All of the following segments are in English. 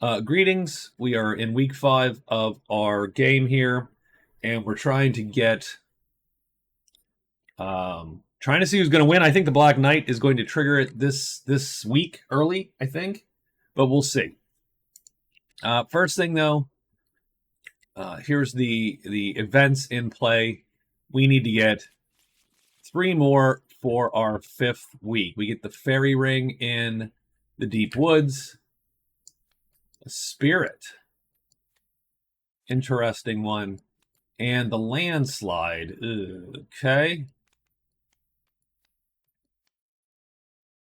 Greetings. We are in week 5 of our game here, and we're trying to get trying to see who's going to win. I think the Black Knight is going to trigger it this week early, I think, but we'll see. First thing though, here's the events in play. We need to get 3 more for our 5th week. We get the fairy ring in the deep woods, a spirit, interesting one, and the landslide. Okay.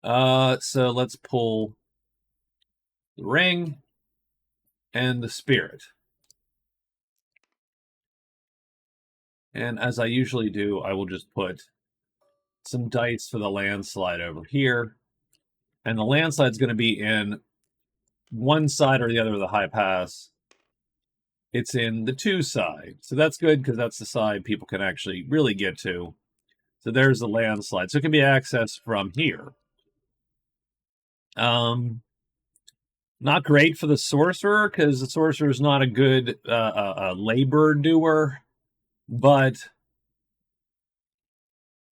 So let's pull the ring and the spirit. And as I usually do, I will just put some dice for the landslide over here. And the landslide's going to be in one side or the other of the high pass. It's in the 2 side. So that's good because that's the side people can actually really get to. So there's the landslide. So it can be accessed from here. Not great for the sorcerer because the sorcerer is not a good labor doer, but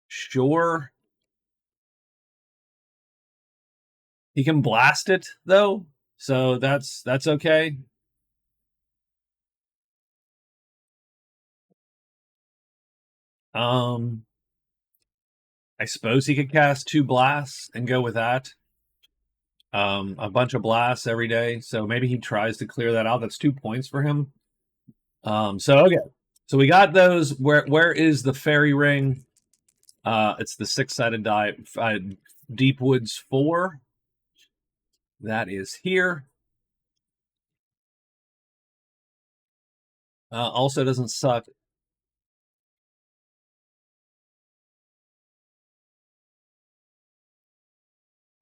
sure. He can blast it though, so that's okay. I suppose he could cast 2 blasts and go with that. A bunch of blasts every day, so maybe he tries to clear that out. That's 2 points for him. So okay, so we got those. Where is the fairy ring? It's the 6-sided die. Deep Woods 4. That is here. Also doesn't suck.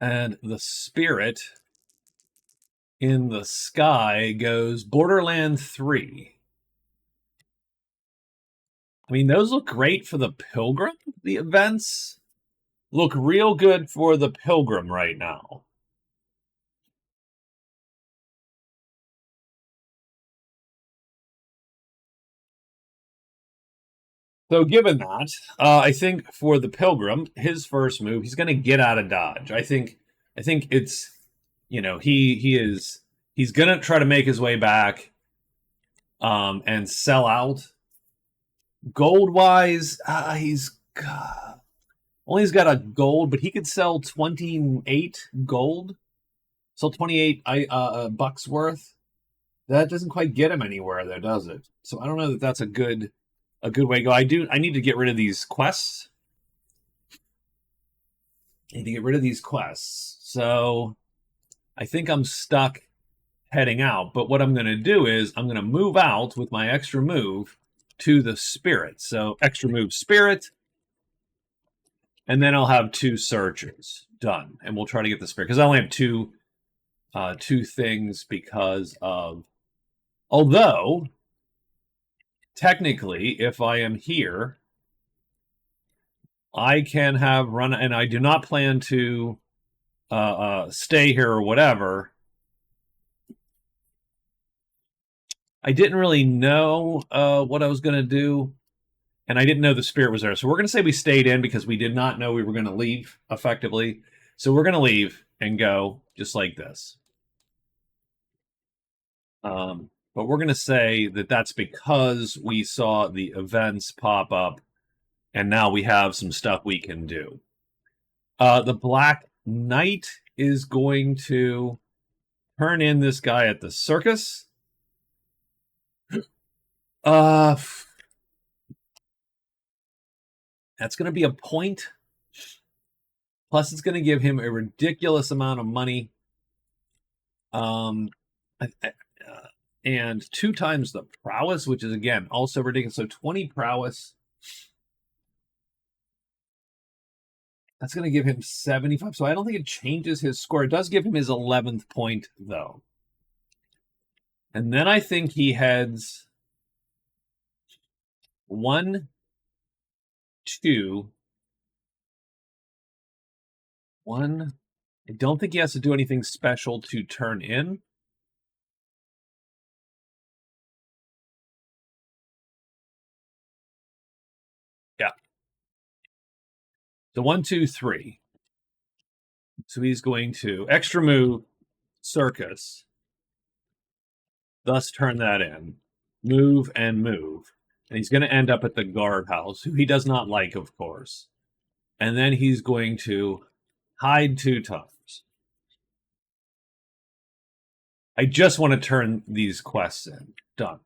And the spirit in the sky goes Borderland 3. I mean, those look great for the Pilgrim. The events look real good for the Pilgrim right now. So given that, I think for the Pilgrim, his first move, he's going to get out of dodge. I think it's, he's going to try to make his way back, and sell out. Gold wise, he's got a gold, but he could sell 28 gold, sell 28 bucks worth. That doesn't quite get him anywhere, though, does it? So I don't know that that's a good way to go. I need to get rid of these quests. So I think I'm stuck heading out. But what I'm going to do is I'm going to move out with my extra move to the spirit. So extra move spirit, and then I'll have 2 searchers done, and we'll try to get the spirit because I only have two things because of. Although technically, if I am here, I can have run, and I do not plan to stay here or whatever. I didn't really know what I was going to do, and I didn't know the spirit was there. So we're going to say we stayed in because we did not know we were going to leave effectively. So we're going to leave and go just like this. But we're going to say that that's because we saw the events pop up, and now we have some stuff we can do. The Black Knight is going to turn in this guy at the circus. That's going to be a point. Plus, it's going to give him a ridiculous amount of money. And 2 times the prowess, which is, again, also ridiculous. So 20 prowess. That's going to give him 75. So I don't think it changes his score. It does give him his 11th point, though. And then I think he heads 1, 2, 1. I don't think he has to do anything special to turn in. So 1, 2, 3. So he's going to extra move circus, thus turn that in, move and move. And he's going to end up at the guardhouse, who he does not like, of course. And then he's going to hide 2 times. I just want to turn these quests in. Done.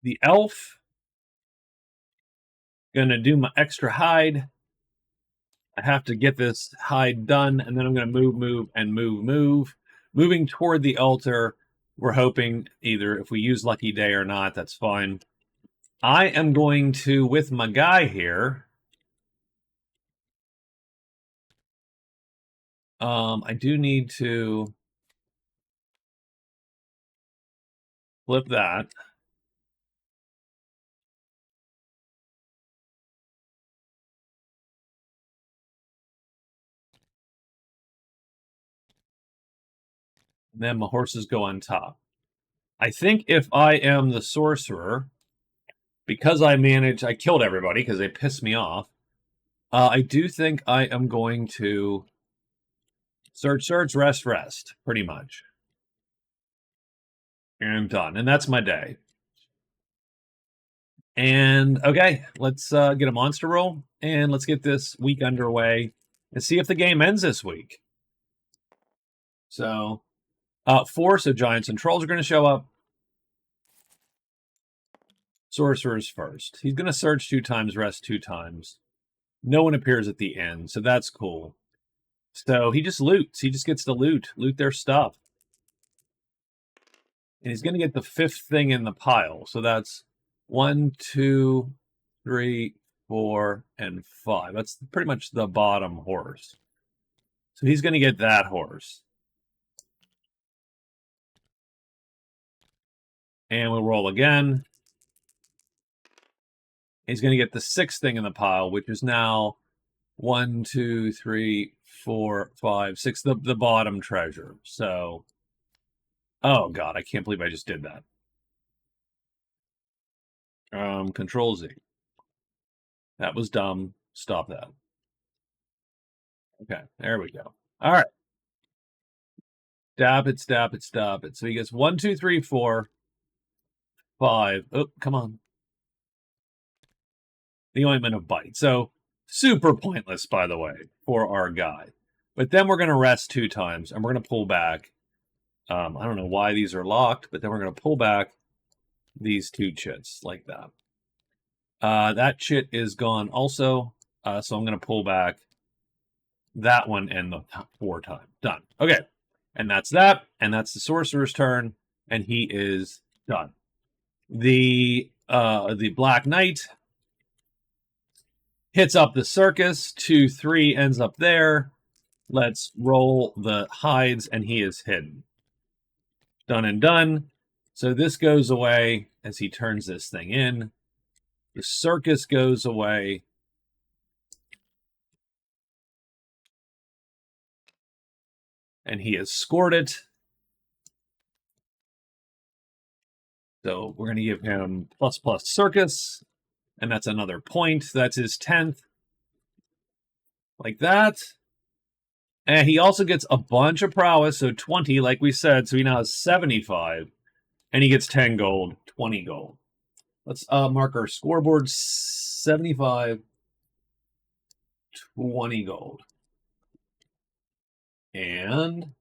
The elf, going to do my extra hide. I have to get this hide done, and then I'm going to move, and move. Moving toward the altar, we're hoping either if we use Lucky Day or not, that's fine. I am going to, with my guy here, I do need to flip that. And then my horses go on top. I think if I am the sorcerer, because I killed everybody because they pissed me off. I do think I am going to search, rest, pretty much. And I'm done. And that's my day. And okay, let's get a monster roll and let's get this week underway and see if the game ends this week. So, 4, so giants and trolls are going to show up. Sorcerers first. He's going to search 2 times, rest 2 times. No one appears at the end, so that's cool. So he just loots. He just gets to loot their stuff. And he's going to get the 5th thing in the pile. So that's 1, 2, 3, 4, and 5. That's pretty much the bottom horse. So he's going to get that horse. And we'll roll again. He's going to get the 6th thing in the pile, which is now 1, 2, 3, 4, 5, 6, the bottom treasure. So, oh God, I can't believe I just did that. Control Z. That was dumb. Stop that. Okay, there we go. All right. Stab it, stab it, stab it. So he gets 1, 2, 3, 4, 5. Oh, come on. The ointment of bite. So super pointless, by the way, for our guy. But then we're going to rest 2 times, and we're going to pull back. I don't know why these are locked, but then we're going to pull back these 2 chits like that. That chit is gone also, so I'm going to pull back that one and the 4 times. Done. Okay, and that's that, and that's the sorcerer's turn, and he is done. The Black Knight hits up the circus. 2, 3 ends up there. Let's roll the hides, and he is hidden. Done and done. So this goes away as he turns this thing in. The circus goes away. And he has scored it. So we're going to give him ++ circus. And that's another point. That's his 10th. Like that. And he also gets a bunch of prowess. So 20, like we said. So he now has 75. And he gets 10 gold, 20 gold. Let's mark our scoreboard. 75, 20 gold. And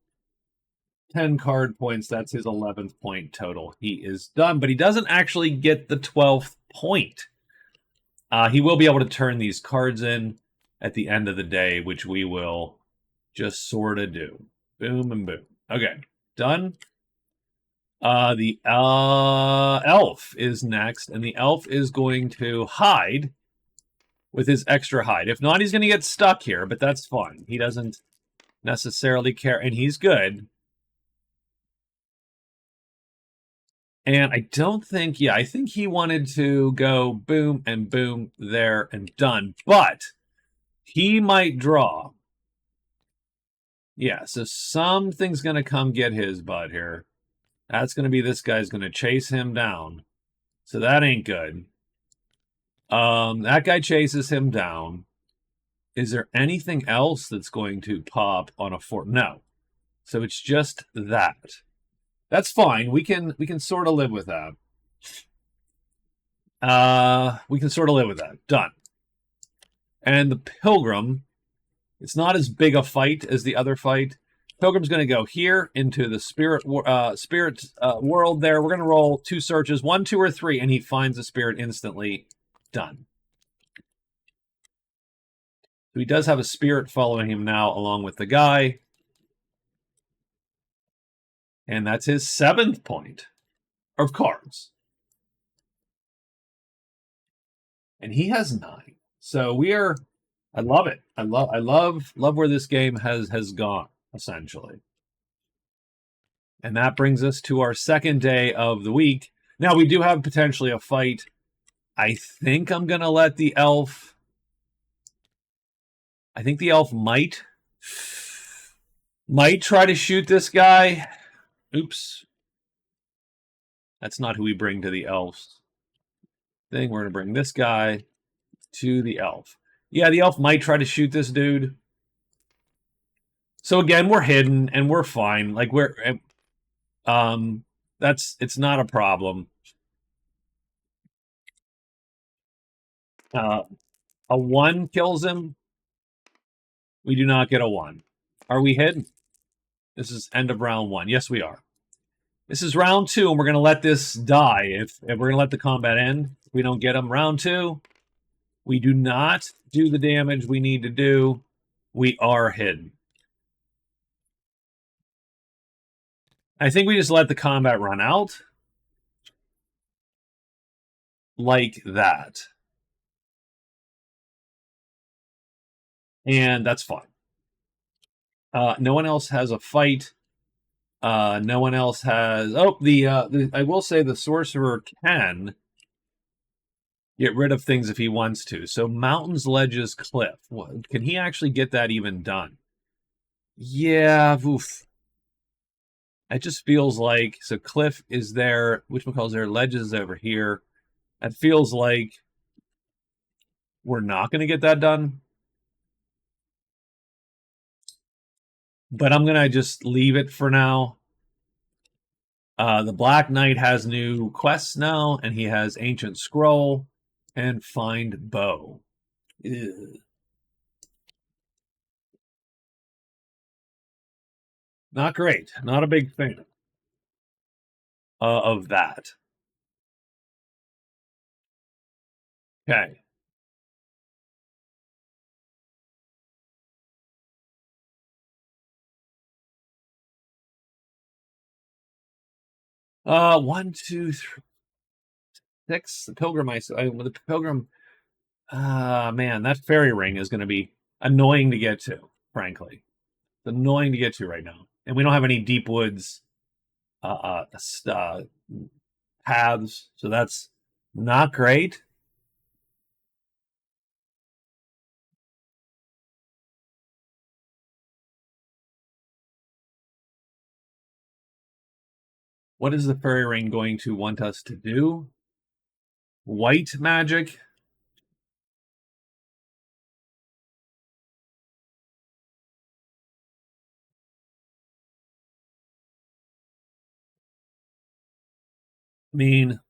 10 card points. That's his 11th point total. He is done, but he doesn't actually get the 12th point. He will be able to turn these cards in at the end of the day, which we will just sort of do. Boom and boom. Okay, done. The elf is next, and the elf is going to hide with his extra hide. If not, he's going to get stuck here, but that's fine. He doesn't necessarily care, and he's good. And I don't think, I think he wanted to go boom and boom there and done, but he might draw. Yeah, so something's going to come get his butt here. That's going to be this guy's going to chase him down. So that ain't good. That guy chases him down. Is there anything else that's going to pop on a fort? No. So it's just that. That's fine. We can sort of live with that. We can sort of live with that. Done. And the Pilgrim, it's not as big a fight as the other fight. Pilgrim's going to go here into the spirit world there. We're going to roll 2 searches, 1, 2, or 3, and he finds the spirit instantly. Done. So he does have a spirit following him now along with the guy. And that's his 7th point of cards. And he has 9. So we are, I love it. I love where this game has gone, essentially. And that brings us to our second day of the week. Now we do have potentially a fight. I think I'm going to let the elf, I think the elf might try to shoot this guy. Oops. That's not who we bring to the elves thing. We're going to bring this guy to the elf. Yeah, the elf might try to shoot this dude. So again, we're hidden and we're fine. Like it's not a problem. A 1 kills him. We do not get a 1. Are we hidden? This is end of round 1. Yes, we are. This is round 2, and we're going to let this die. If we're going to let the combat end, if we don't get him. Round 2, we do not do the damage we need to do. We are hidden. I think we just let the combat run out. Like that. And that's fine. No one else has a fight. No one else has. Oh, I will say the sorcerer can get rid of things if he wants to. So mountains, ledges, cliff. Can he actually get that even done? Yeah. Oof. It just feels like so. Cliff is there. Whatchamacallit's there. Ledges is over here. It feels like we're not going to get that done. But I'm going to just leave it for now. The Black Knight has new quests now, and he has Ancient Scroll and Find Bow. Ew. Not great. Not a big fan of that. Okay. One, two, three, 6. The Pilgrim. The Pilgrim. Man, that fairy ring is going to be annoying to get to. Frankly, it's annoying to get to right now, and we don't have any deep woods paths, so that's not great. What is the fairy ring going to want us to do? White magic? I mean,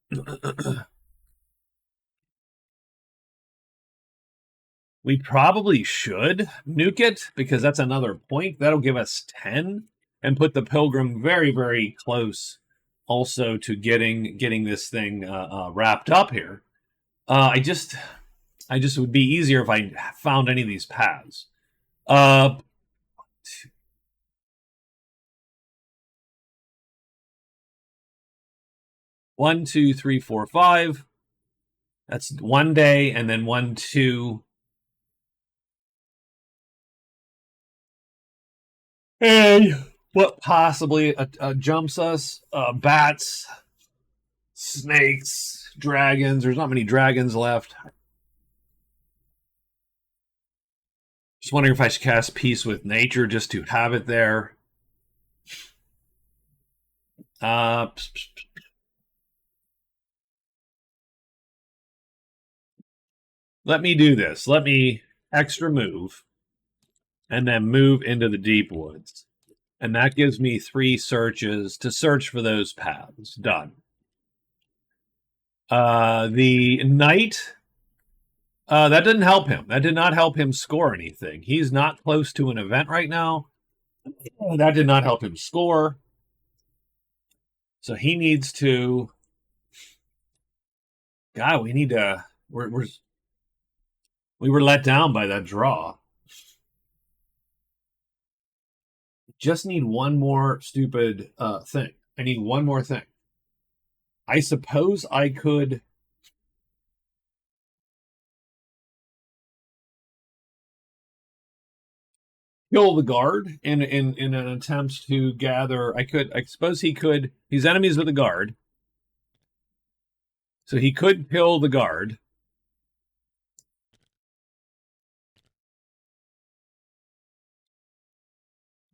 we probably should nuke it because that's another point. That'll give us 10 and put the Pilgrim very, very close also to getting this thing wrapped up here. I just would be easier if I found any of these paths. 1, 2, 3, 4, 5. That's 1 day, and then 1, 2. And what possibly jumps us? Bats, snakes, dragons. There's not many dragons left. Just wondering if I should cast Peace with Nature just to have it there. Let me do this. Let me extra move and then move into the deep woods. And that gives me 3 searches to search for those paths. Done. The knight, that didn't help him. That did not help him score anything. He's not close to an event right now. That did not help him score. So he needs to. God, we need to. We were let down by that draw. Just need one more stupid thing. I need one more thing. I suppose I could kill the guard in an attempt to gather. I suppose he could. He's enemies with the guard, so he could kill the guard.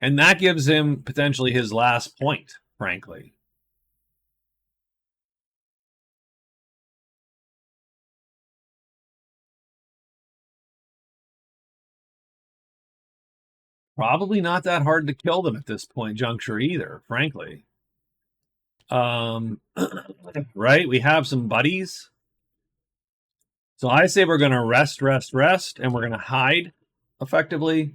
And that gives him potentially his last point, frankly. Probably not that hard to kill them at this point juncture either, frankly. Right? We have some buddies. So I say we're going to rest, and we're going to hide effectively.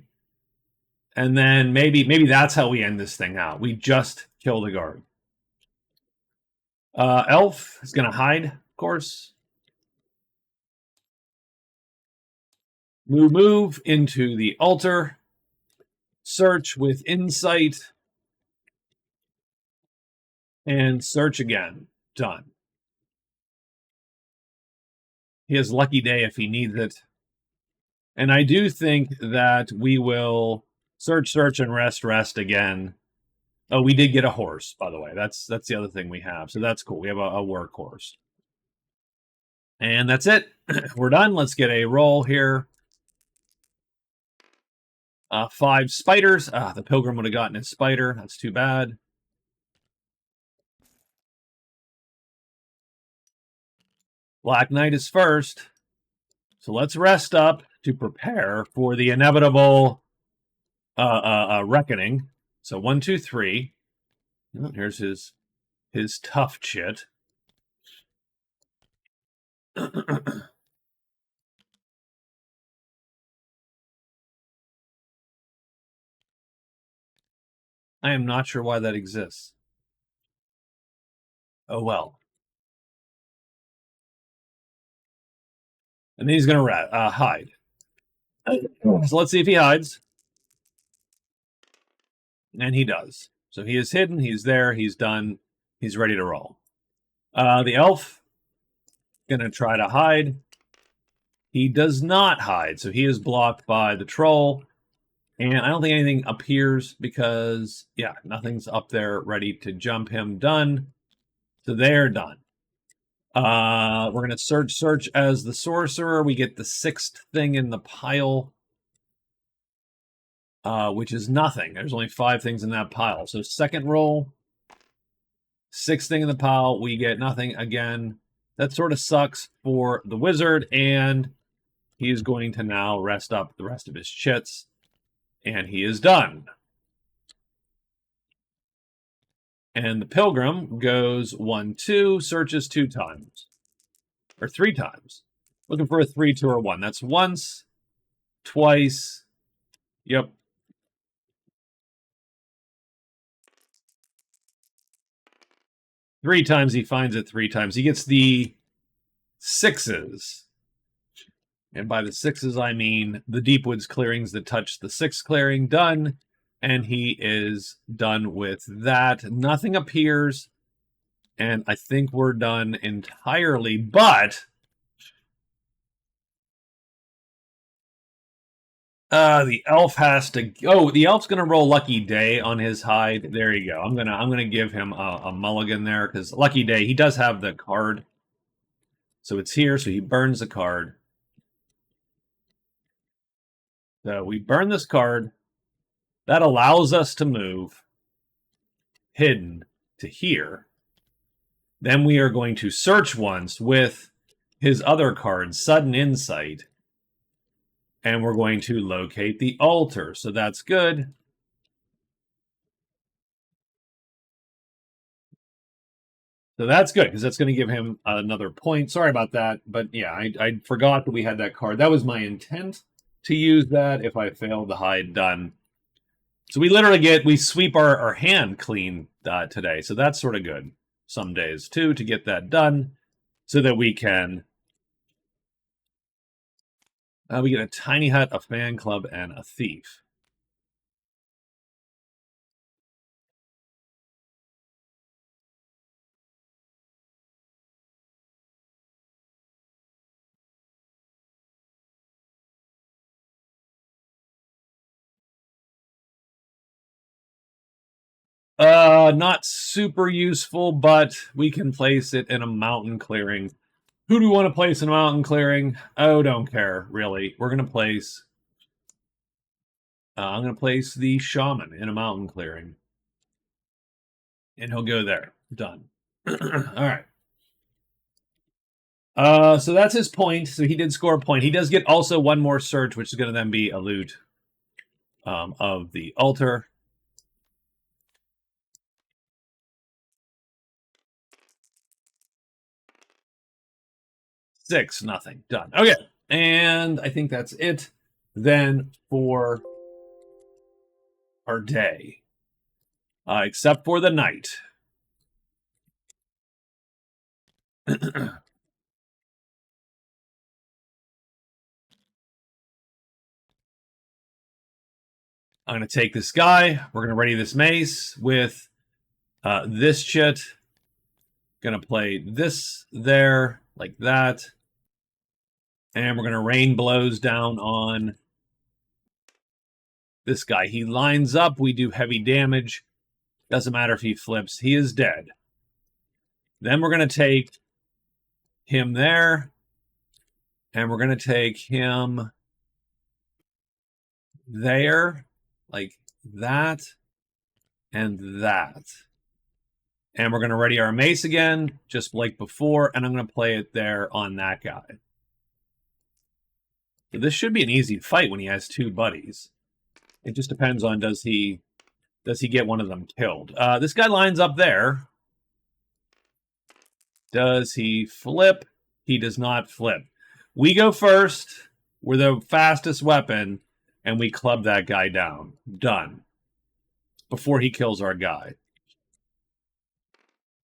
And then maybe that's how we end this thing out. We just kill the guard. Elf is going to hide, of course. Move into the altar. Search with insight. And search again. Done. He has lucky day if he needs it. And I do think that we will search, and rest again. Oh, we did get a horse, by the way. That's the other thing we have. So that's cool. We have a workhorse. And that's it. We're done. Let's get a roll here. 5 spiders. The pilgrim would have gotten his spider. That's too bad. Black Knight is first. So let's rest up to prepare for the inevitable reckoning. So 1, 2, 3. Oh, here's his tough chit. I am not sure why that exists. Oh well. And then he's going to hide. So let's see if he hides. And he does. So he is hidden. He's there. He's done. He's ready to roll. The elf going to try to hide. He does not hide. So he is blocked by the troll. And I don't think anything appears because, yeah, nothing's up there ready to jump him. Done. So they're done. We're going to search as the sorcerer. We get the 6th thing in the pile, which is nothing. There's only 5 things in that pile. So second roll, 6th thing in the pile. We get nothing again. That sort of sucks for the wizard, and he is going to now rest up the rest of his chits, and he is done. And the pilgrim goes 1, 2, searches 2 times. Or 3 times. Looking for a 3, 2, or 1. That's once, twice. Yep. Three times he finds it 3 times. He gets the 6s. And by the 6s, I mean the deep woods clearings that touch the 6th clearing. Done. And he is done with that. Nothing appears. And I think we're done entirely. But the elf has to. Oh, the elf's gonna roll Lucky Day on his hide. There you go. I'm gonna give him a mulligan there because Lucky Day. He does have the card, so it's here. So he burns the card. So we burn this card. That allows us to move hidden. to here. Then we are going to search once with his other card, Sudden Insight. And we're going to locate the altar. So that's good. So that's good, because that's going to give him another point. Sorry about that. But yeah, I forgot that we had that card. That was my intent to use that. If I failed to hide, done. So we literally we sweep our hand clean today. So that's sort of good some days, too, to get that done so that we can... we get a tiny hut, a fan club, and a thief. Not super useful, but we can place it in a mountain clearing. Who do we want to place in a mountain clearing? Oh, don't care, really. We're going to place... I'm going to place the shaman in a mountain clearing. And he'll go there. Done. All right. So that's his point. So he did score a point. He does get also one more search, which is going to then be a loot of the altar. Six, nothing. Done. Okay. And I think that's it then for our day. Except for the night. I'm going to take this guy. We're going to ready this mace with this chit. Going to play this there, like that. And we're going to rain blows down on this guy. He lines up. We do heavy damage. Doesn't matter if he flips. He is dead. Then we're going to take him there. And we're going to take him there, like that, and that. And we're going to ready our mace again, just like before, and I'm going to play it there on that guy. So this should be an easy fight when he has two buddies. It just depends on does he get one of them killed. This guy lines up there. Does he flip? He does not flip. We go first. We're the fastest weapon, and we club that guy down. Done. Before he kills our guy.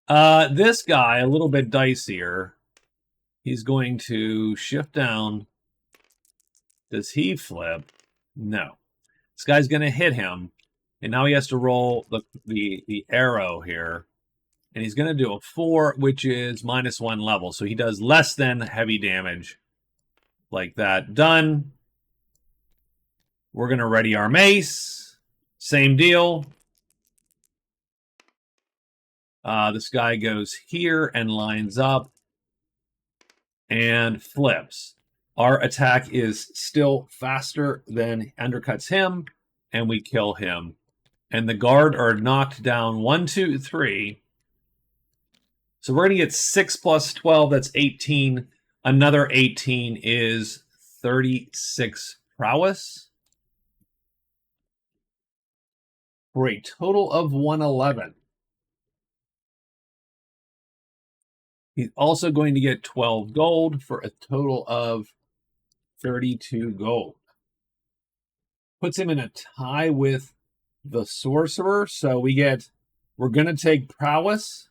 This guy, a little bit dicier. He's going to shift down. Does he flip? No. This guy's going to hit him. And now he has to roll the arrow here. And he's going to do a 4, which is -1 level. So he does less than heavy damage. Like that. Done. We're going to ready our mace. Same deal. This guy goes here and lines up and flips. Our attack is still faster than undercuts him, and we kill him. And the guard are knocked down 1, 2, 3. So we're going to get 6 plus 12, that's 18. Another 18 is 36 prowess. For a total of 111. He's also going to get 12 gold for a total of 32 gold. Puts him in a tie with the sorcerer. So we're going to take prowess.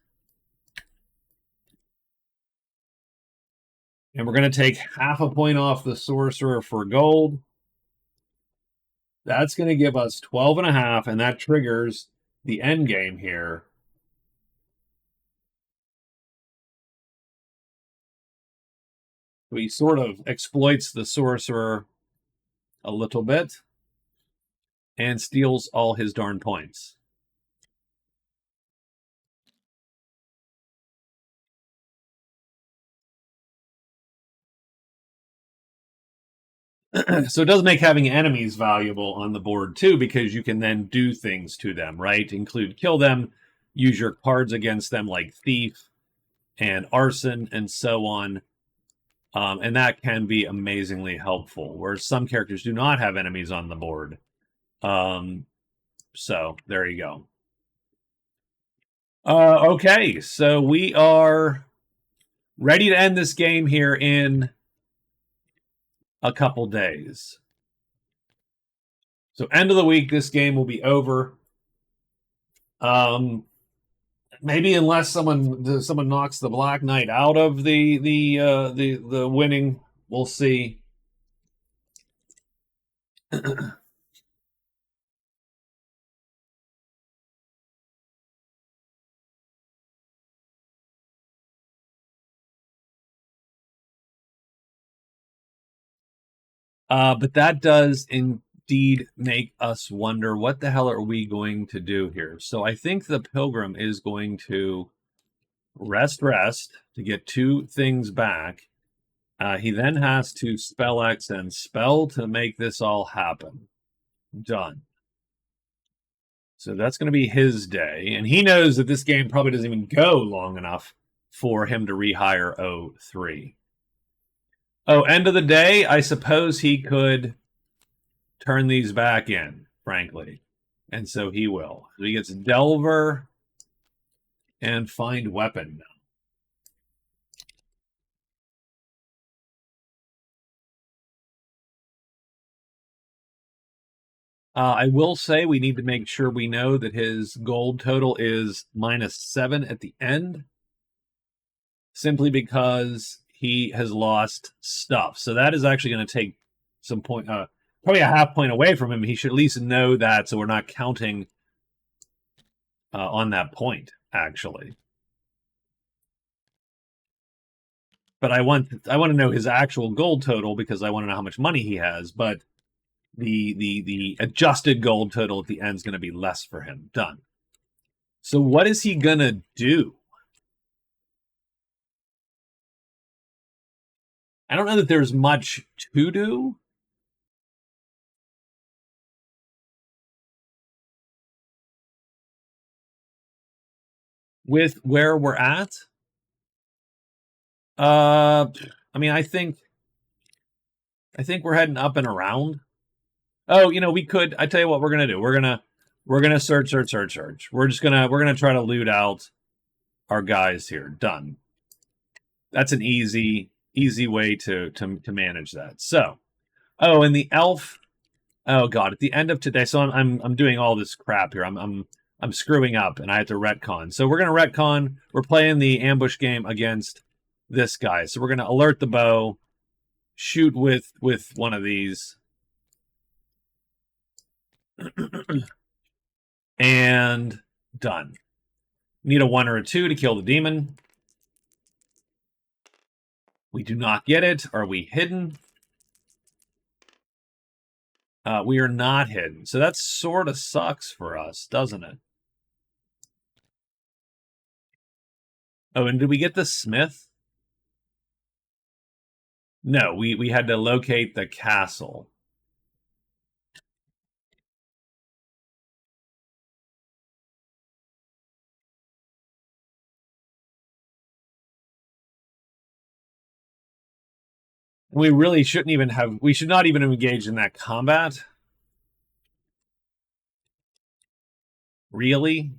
And we're going to take half a point off the sorcerer for gold. That's going to give us 12.5, and that triggers the end game here. He sort of exploits the sorcerer a little bit and steals all his darn points. So it does make having enemies valuable on the board too, because you can then do things to them, right? Include kill them, use your cards against them, like thief and arson and so on. And that can be amazingly helpful, whereas some characters do not have enemies on the board. So there you go. Okay, so we are ready to end this game here in a couple days. So end of the week, this game will be over. Maybe unless someone knocks the Black Knight out of the winning, we'll see. But that does indeed make us wonder, what the hell are we going to do here? So I think the Pilgrim is going to rest to get 2 things back. He then has to spell X and spell to make this all happen. Done. So that's going to be his day. And he knows that this game probably doesn't even go long enough for him to rehire O3. Oh, end of the day, I suppose he could turn these back in, frankly. And so he will. So he gets Delver and Find Weapon now. I will say we need to make sure we know that his gold total is -7 at the end, simply because he has lost stuff. So that is actually going to take some point, probably a half point away from him. He should at least know that, so we're not counting on that point, actually. But I want to know his actual gold total, because I want to know how much money he has. But the adjusted gold total at the end is going to be less for him. Done. So what is he going to do? I don't know that there's much to do. With where we're at? I mean, I think we're heading up and around. Oh, we could. I tell you what, we're gonna do. We're gonna search. We're just gonna try to loot out our guys here. Done. That's an easy way to manage that. So, oh, and the elf. Oh God! At the end of today, so I'm doing all this crap here. I'm screwing up, and I have to retcon. So we're gonna retcon. We're playing the ambush game against this guy. So we're gonna alert the bow, shoot with one of these. And done. Need a 1 or a 2 to kill the demon. We do not get it. Are we hidden? We are not hidden. So that sort of sucks for us, doesn't it? Oh, and did we get the smith? No, we had to locate the castle. We really shouldn't even have... We should not even engage in that combat. Really?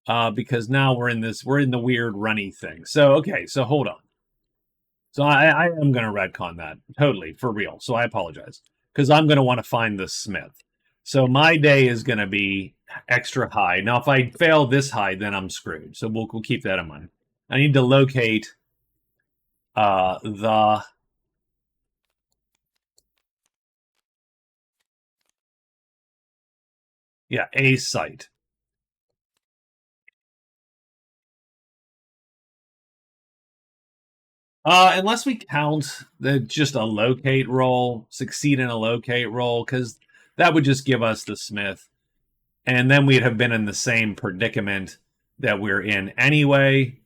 Because now we're in the weird runny thing. So, okay, so hold on. So I am going to retcon that. Totally, for real. So I apologize. Because I'm going to want to find the smith. So my day is going to be extra high. Now, if I fail this high, then I'm screwed. So we'll keep that in mind. I need to locate the... Yeah, a site. Unless we count just a locate roll, succeed in a locate roll, because that would just give us the smith. And then we'd have been in the same predicament that we're in anyway.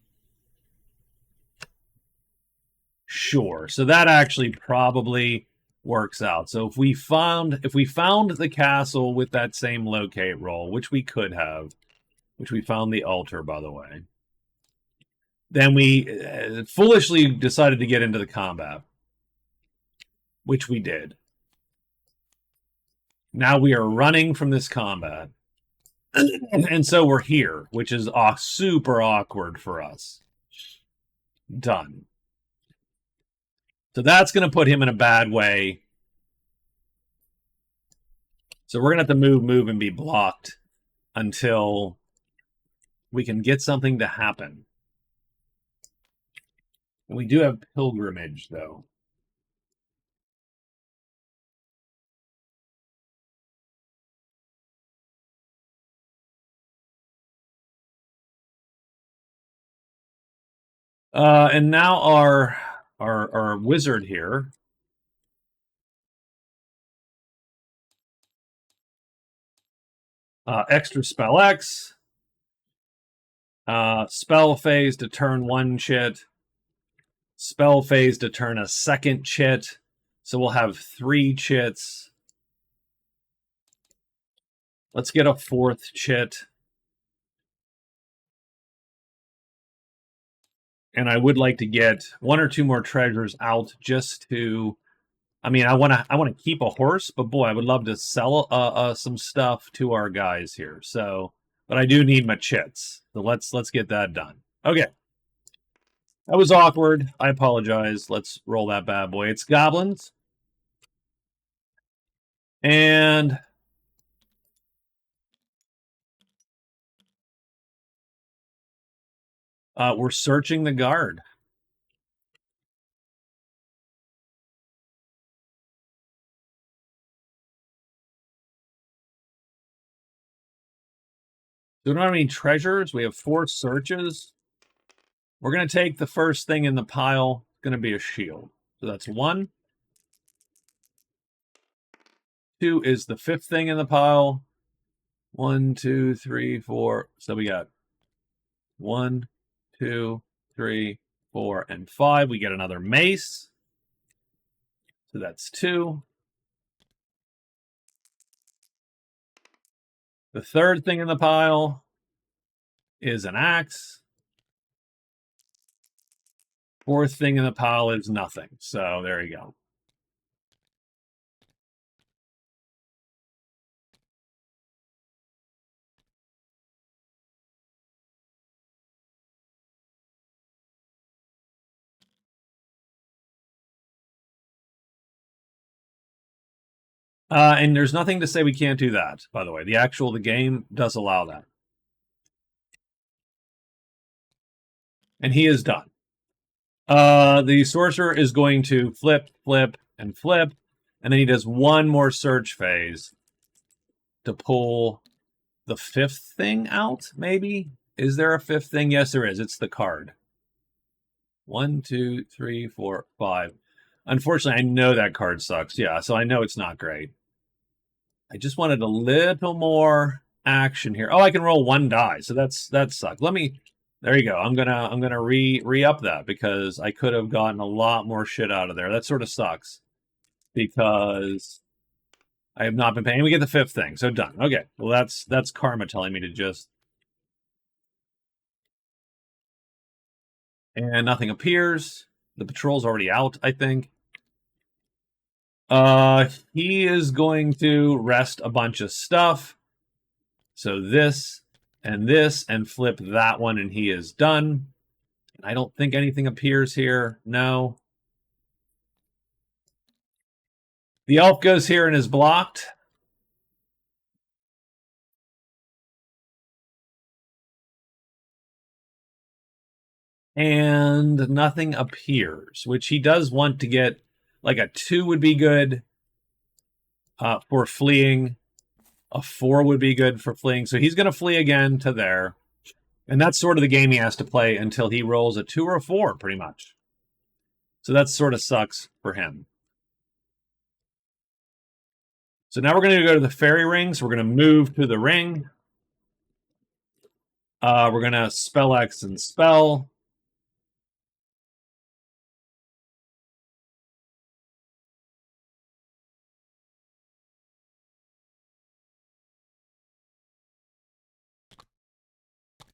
Sure. So that actually probably works out. So if we found the castle with that same locate roll, which we could have, which we found the altar, by the way. Then we foolishly decided to get into the combat, which we did. Now we are running from this combat. And so we're here, which is super awkward for us. Done. So that's going to put him in a bad way. So we're going to have to move, and be blocked until we can get something to happen. We do have pilgrimage, though. And now our wizard here extra spell X, spell phase to turn one chit, spell phase to turn a second chit. So we'll have 3 chits. Let's get a 4th chit. And I would like to get 1 or 2 more treasures out just to. I mean, I want to keep a horse, but boy, I would love to sell some stuff to our guys here. So, but I do need my chits. So let's get that done. Okay, that was awkward. I apologize. Let's roll that bad boy. It's goblins, and we're searching the guard. We don't have any treasures. We have 4 searches. We're going to take the first thing in the pile. It's going to be a shield. So that's 1. 2 is the 5th thing in the pile. 1, 2, 3, 4. So we got 1, 2, 3, 4, and 5. We get another mace. So that's 2. The third thing in the pile is an axe. 4th thing in the pile is nothing. So there you go. And there's nothing to say we can't do that, by the way. The game does allow that. And he is done. The sorcerer is going to flip, flip, and flip. And then he does 1 more search phase to pull the 5th thing out, maybe? Is there a 5th thing? Yes, there is. It's the card. 1, 2, 3, 4, 5. Unfortunately, I know that card sucks. Yeah, so I know it's not great. I just wanted a little more action here. Oh, I can roll 1 die, so that sucks. There you go. I'm gonna re-up that because I could have gotten a lot more shit out of there. That sort of sucks because I have not been paying. We get the 5th thing, so done. Okay, well that's karma telling me to just. And nothing appears. The patrol's already out, I think. He is going to rest a bunch of stuff. So this, and flip that one, and he is done. I don't think anything appears here. No. The elf goes here and is blocked. And nothing appears, which he does want to get. Like a 2 would be good for fleeing. A 4 would be good for fleeing. So he's going to flee again to there. And that's sort of the game he has to play until he rolls a 2 or a 4, pretty much. So that sort of sucks for him. So now we're going to go to the fairy ring. So we're going to move to the ring. We're going to spell X and spell.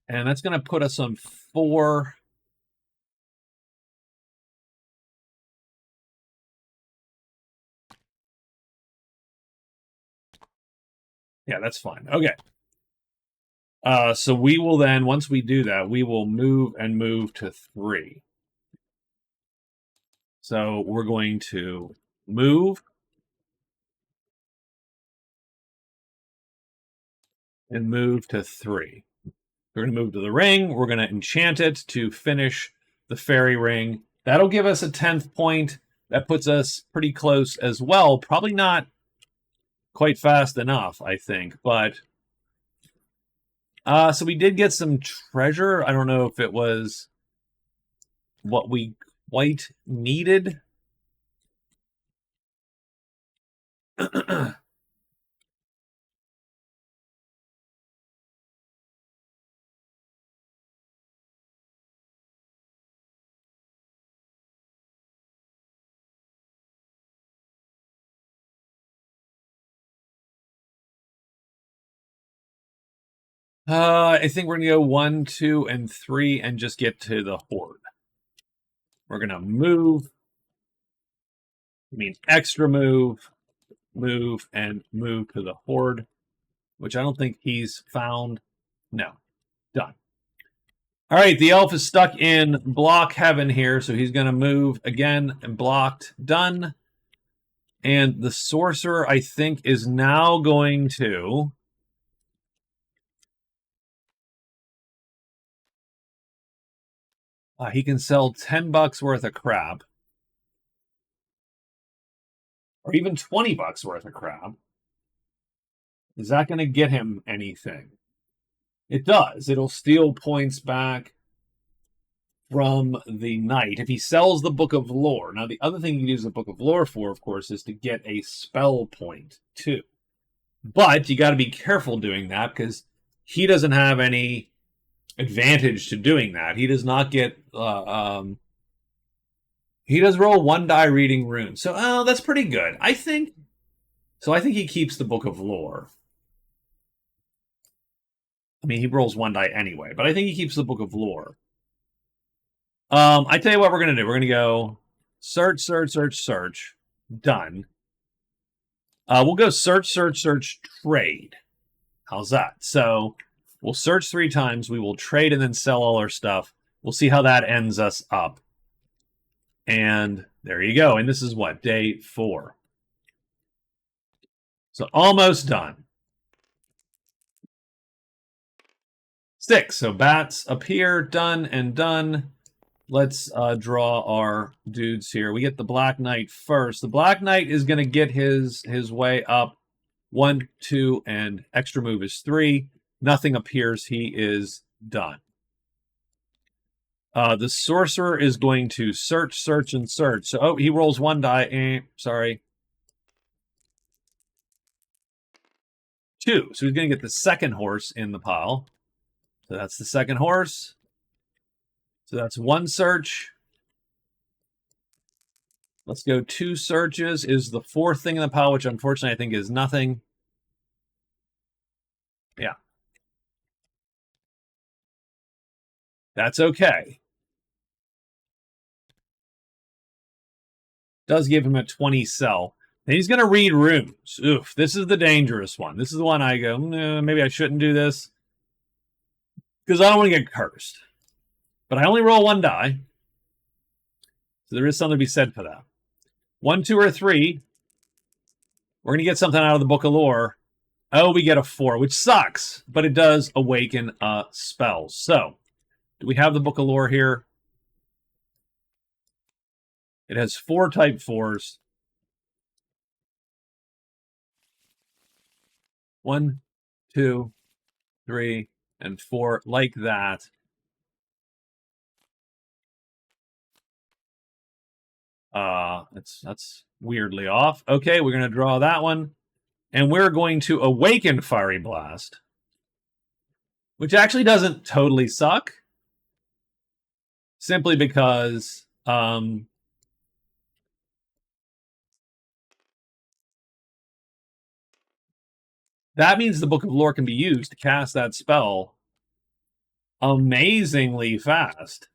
And that's going to put us on 4. Yeah, that's fine. Okay. So we will then, once we do that, we will move to 3. So we're going to move and move to 3. We're going to move to the ring. We're going to enchant it to finish the fairy ring. That'll give us a 10th point. That puts us pretty close as well. Probably not quite fast enough, I think. But so we did get some treasure. I don't know if it was what we quite needed. I think we're going to go 1, 2, and 3 and just get to the horde. We're going to move. I mean, extra move, and move to the horde, which I don't think he's found. No. Done. All right, the elf is stuck in block heaven here, so he's going to move again and blocked. Done. And the sorcerer, I think, is now going to... he can sell $10 worth of crap. Or even $20 worth of crap. Is that going to get him anything? It does. It'll steal points back from the knight if he sells the Book of Lore. Now, the other thing you can use the Book of Lore for, of course, is to get a spell point, too. But you got to be careful doing that because he doesn't have any advantage to doing that. He does not get... he does roll 1 die reading runes. So, that's pretty good. I think he keeps the Book of Lore. I mean, he rolls 1 die anyway, but I think he keeps the Book of Lore. I tell you what we're going to do. We're going to go search, search, search, search. Done. We'll go search, search, search, trade. How's that? So we'll search 3 times. We will trade and then sell all our stuff. We'll see how that ends us up. And there you go. And this is what? Day 4. So almost done. 6. So bats appear. Done and done. Let's draw our dudes here. We get the Black Knight first. The Black Knight is going to get his way up. 1, 2, and extra move is 3. Nothing appears. He is done. The sorcerer is going to search, search, and search. So, he rolls 1 die. Sorry. 2. So he's going to get the second horse in the pile. So that's the second horse. So that's 1 search. Let's go 2 searches. Is the 4th thing in the pile, which unfortunately I think is nothing. Yeah. That's okay. Does give him a 20 sell. And he's going to read runes. Oof, this is the dangerous one. This is the one I go, maybe I shouldn't do this. Because I don't want to get cursed. But I only roll 1 die. So there is something to be said for that. 1, 2, or 3. We're going to get something out of the Book of Lore. Oh, we get a 4, which sucks. But it does awaken spells. So, do we have the Book of Lore here? It has 4 type 4s. 1, 2, 3, and 4, like that. That's weirdly off. Okay, we're going to draw that one. And we're going to awaken Fiery Blast. Which actually doesn't totally suck. Simply because... that means the Book of Lore can be used to cast that spell amazingly fast.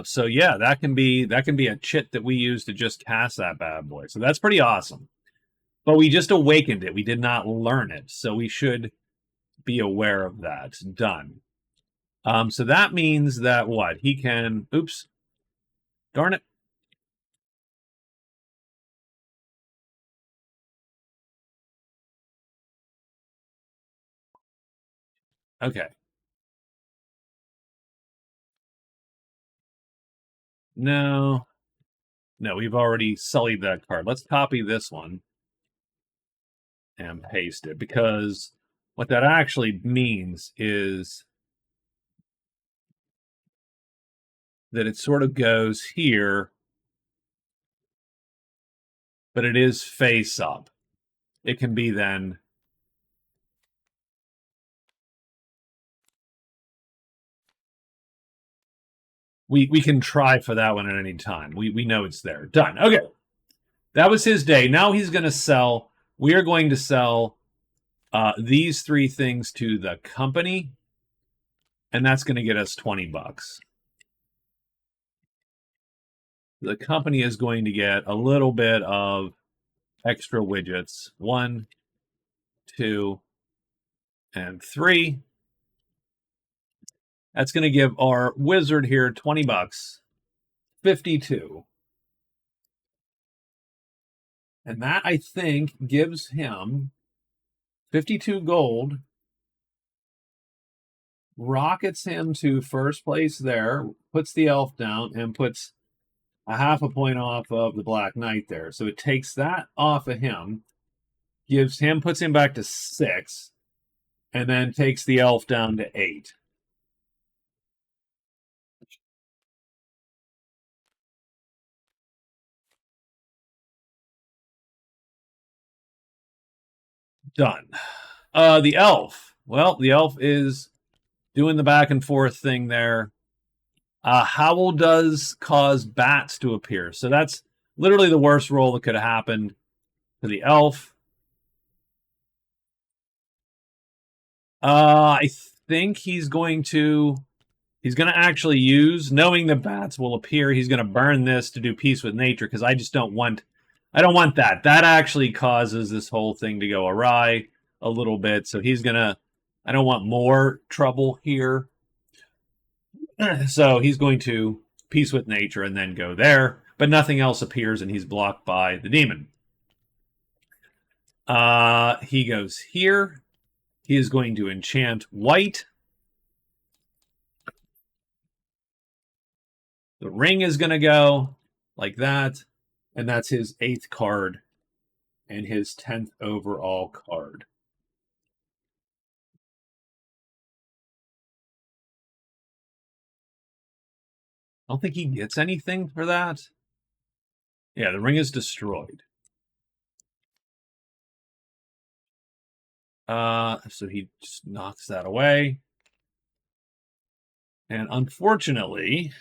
So yeah, that can be a chit that we use to just cast that bad boy. So that's pretty awesome. But we just awakened it. We did not learn it. So we should be aware of that. Done. So that means that what? He can oops. Darn it. Okay. No. No, we've already sullied that card. Let's copy this one and paste it, because what that actually means is that it sort of goes here, but it is face up. It can be then we can try for that one at any time. We know it's there. Done. Okay. That was his day. Now he's going to sell. We are going to sell these three things to the company, and that's going to get us $20. The company is going to get a little bit of extra widgets. 1, 2, and 3. That's going to give our wizard here $20. 52. And that, I think, gives him 52 gold, rockets him to first place there, puts the elf down, and puts a half a point off of the Black Knight there. So it takes that off of him, puts him back to 6, and then takes the elf down to 8. Done. The elf. Well, the elf is doing the back and forth thing there. Howl does cause bats to appear. So that's literally the worst roll that could have happened to the elf. I think he's going to actually use, knowing the bats will appear, he's going to burn this to do peace with nature, because I don't want that. That actually causes this whole thing to go awry a little bit. So I don't want more trouble here. So he's going to peace with nature and then go there, but nothing else appears, and he's blocked by the demon. He goes here. He is going to enchant white. The ring is going to go like that, and that's his 8th card and his 10th overall card. I don't think he gets anything for that. Yeah, the ring is destroyed. So he just knocks that away. And unfortunately,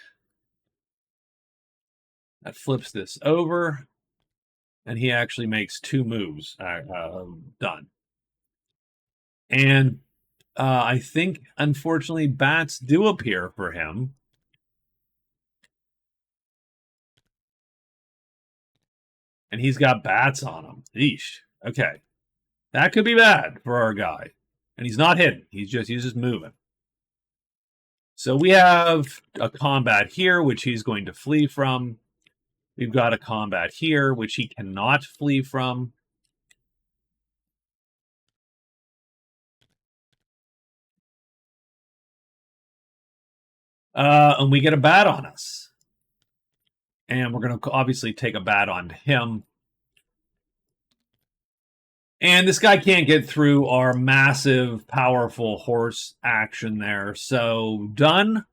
that flips this over, and he actually makes 2 moves. Done. And I think, unfortunately, bats do appear for him. And he's got bats on him. Eesh. Okay. That could be bad for our guy. And he's not hidden. He's just moving. So we have a combat here, which he's going to flee from. We've got a combat here, which he cannot flee from. And we get a bat on us. And we're going to obviously take a bat on him. And this guy can't get through our massive, powerful horse action there. So, done.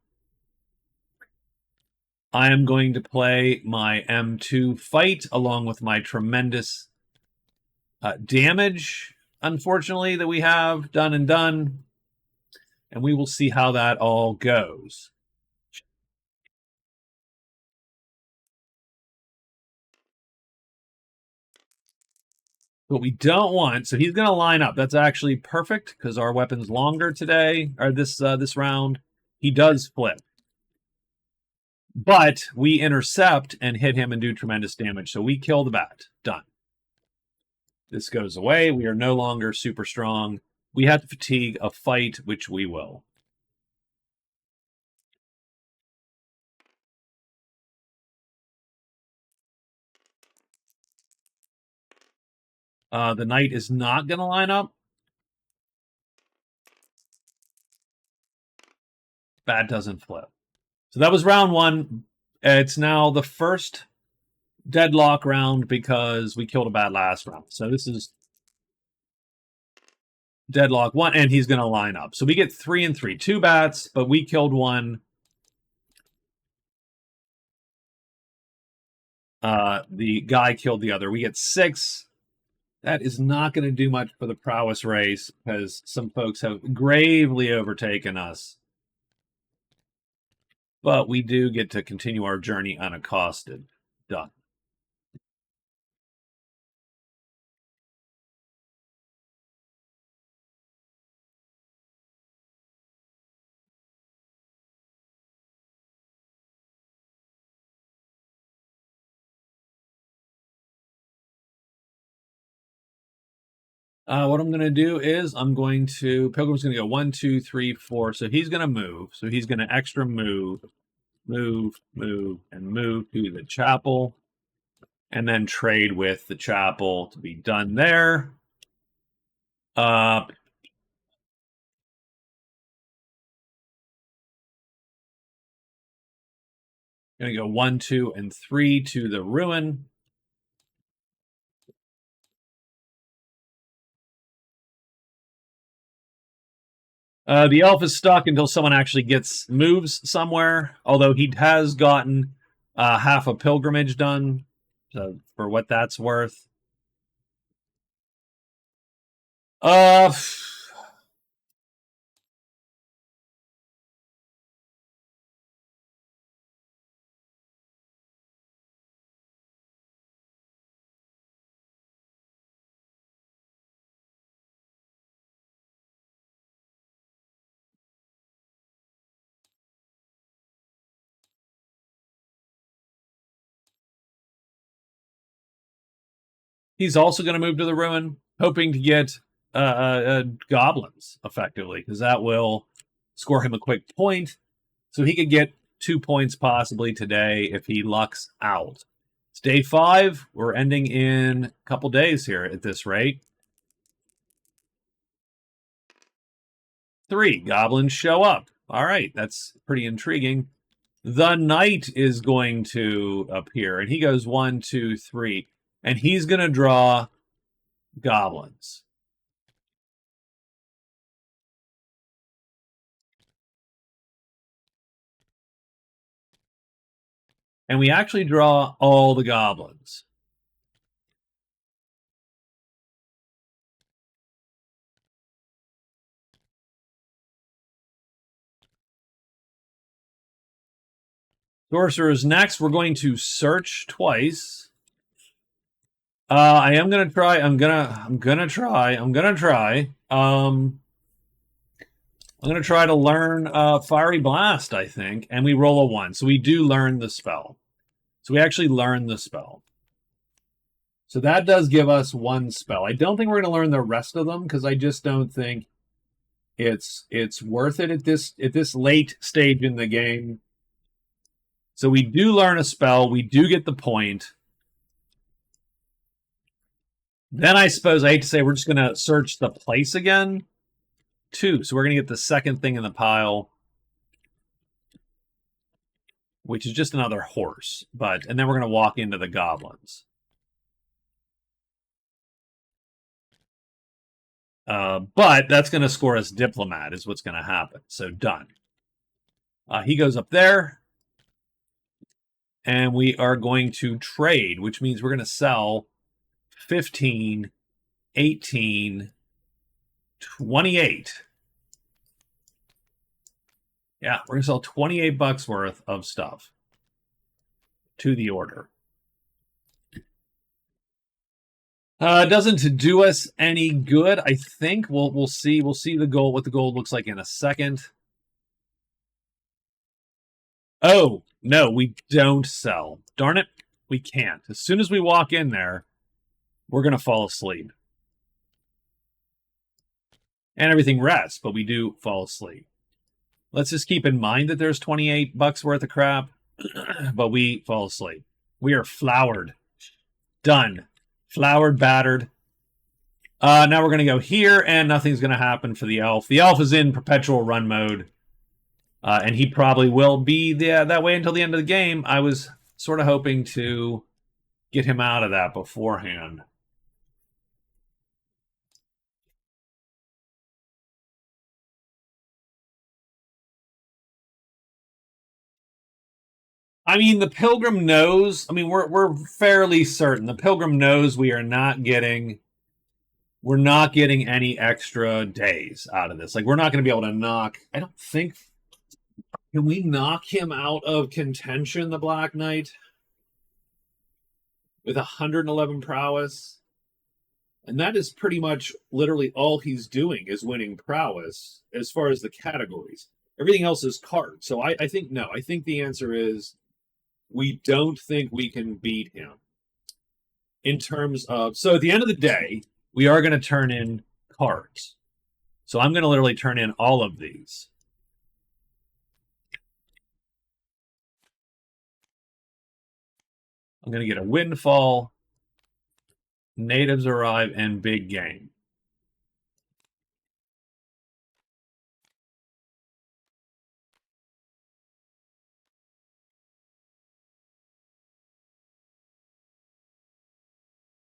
I am going to play my M2 fight along with my tremendous damage, unfortunately, that we have. Done and done. and we will see how that all goes. What we don't want, so he's going to line up. That's actually perfect because our weapon's longer today, or this round. He does flip. But we intercept and hit him and do tremendous damage. So we kill the bat. Done. This goes away. We are no longer super strong. We have to fatigue a fight, which we will. The knight is not going to line up. Bat doesn't flip. So that was round one. It's now the first deadlock round because we killed a bat last round. So this is deadlock one, and he's going to line up. So we get 3 and 3. 2 bats, but we killed one. The guy killed the other. We get 6. That is not going to do much for the prowess race because some folks have gravely overtaken us. But we do get to continue our journey unaccosted. Done. What I'm going to do is Pilgrim's going to go 1, 2, 3, 4. So he's going to move. So he's going to extra move, and move to the chapel. And then trade with the chapel to be done there. Going to go 1, 2, and 3 to the ruin. The elf is stuck until someone actually moves somewhere, although he has gotten half a pilgrimage done, so for what that's worth. He's also going to move to the ruin, hoping to get goblins, effectively, because that will score him a quick point. So he could get 2 points possibly today if he lucks out. It's day 5. We're ending in a couple days here at this rate. 3 goblins show up. All right, that's pretty intriguing. The knight is going to appear, and he goes 1, 2, 3, and he's going to draw goblins. And we actually draw all the goblins. Sorcerer is next. We're going to search twice. I am gonna try. I'm gonna try. I'm gonna try to learn Fiery Blast, I think, and we roll a 1, so we do learn the spell. So we actually learn the spell. So that does give us 1 spell. I don't think we're going to learn the rest of them because I just don't think it's worth it at this late stage in the game. So we do learn a spell. We do get the point. Then I suppose I hate to say we're just going to search the place again. 2. So we're going to get the second thing in the pile, which is just another horse. And then we're going to walk into the goblins. But that's going to score us Diplomat is what's going to happen. So done. He goes up there. And we are going to trade, which means we're going to sell 15, 18, 28. Yeah, we're gonna sell 28 bucks worth of stuff to the order. It doesn't do us any good. I think we'll see. We'll see the gold, what the gold looks like in a second. Oh no, we don't sell. Darn it, we can't. As soon as we walk in there, we're gonna fall asleep, and everything rests. But we do fall asleep. Let's just keep in mind that there's 28 bucks worth of crap, but we fall asleep. We are floured. Done. Floured, battered. Now we're going to go here, and nothing's going to happen for the elf. The elf is in perpetual run mode, and he probably will be that way until the end of the game. I was sort of hoping to get him out of that beforehand. I mean, the pilgrim knows. I mean, we're fairly certain the pilgrim knows we're not getting any extra days out of this. Like, we're not going to be able to knock. I don't think. Can we knock him out of contention, the Black Knight, with 111 prowess? And that is pretty much literally all he's doing is winning prowess as far as the categories. Everything else is cards. So I think no. I think the answer is we don't think we can beat him in terms of. So at the end of the day, we are going to turn in cards. So I'm going to literally turn in all of these. I'm going to get a windfall, natives arrive, and big game.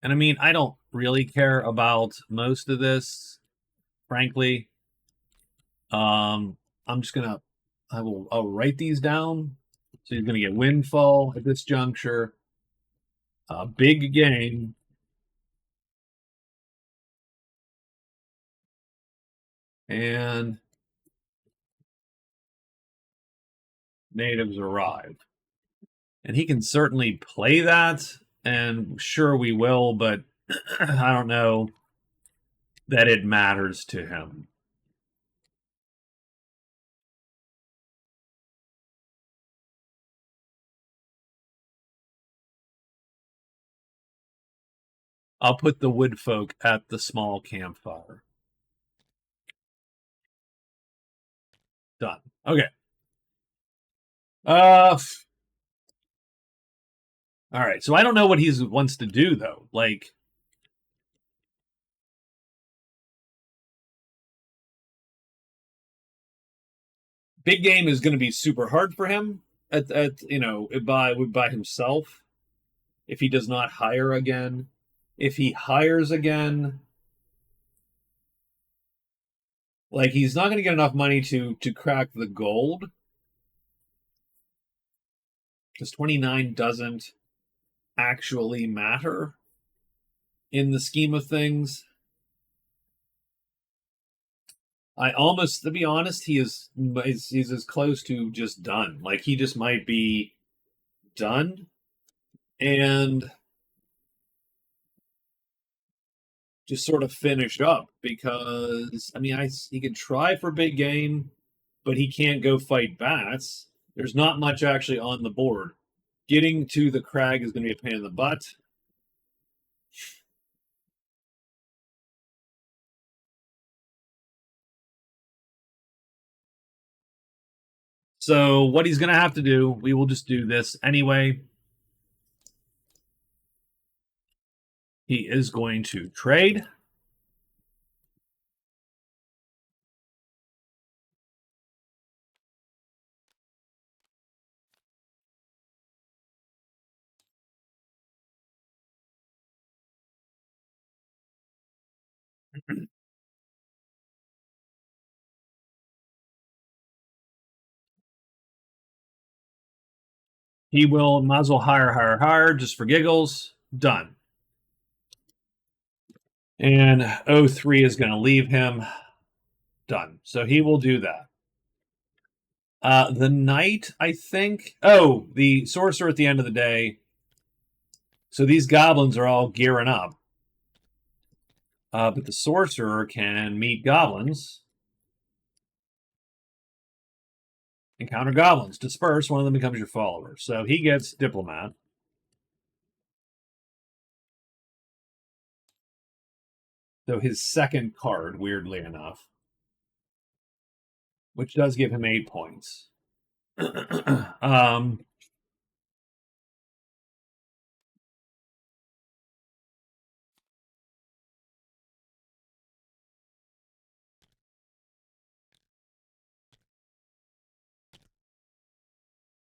And I mean, I don't really care about most of this, frankly. I'm just gonna, I'll write these down. So he's gonna get windfall at this juncture. Big game. And natives arrive. And he can certainly play that, and sure we will, but I don't know that it matters to him. I'll put the wood folk at the small campfire. Done. Okay. All right. So I don't know what he wants to do though. Like, big game is going to be super hard for him at by himself if he does not hire again. If he hires again, like, he's not going to get enough money to crack the gold because 29 doesn't actually matter in the scheme of things. I almost, to be honest, he's as close to just done. Like, he just might be done, and just sort of finished up because I mean, he could try for big game, but he can't go fight bats. There's not much actually on the board. Getting to the crag is going to be a pain in the butt. So what he's going to have to do, we will just do this anyway. He is going to trade. He will muzzle higher, just for giggles. Done. And 03 is going to leave him. Done. So he will do that. The knight, I think. Oh, the sorcerer at the end of the day. So these goblins are all gearing up. But the sorcerer can meet goblins. Encounter goblins. Disperse. One of them becomes your follower. So he gets diplomat. So his second card, weirdly enough, which does give him 8 points.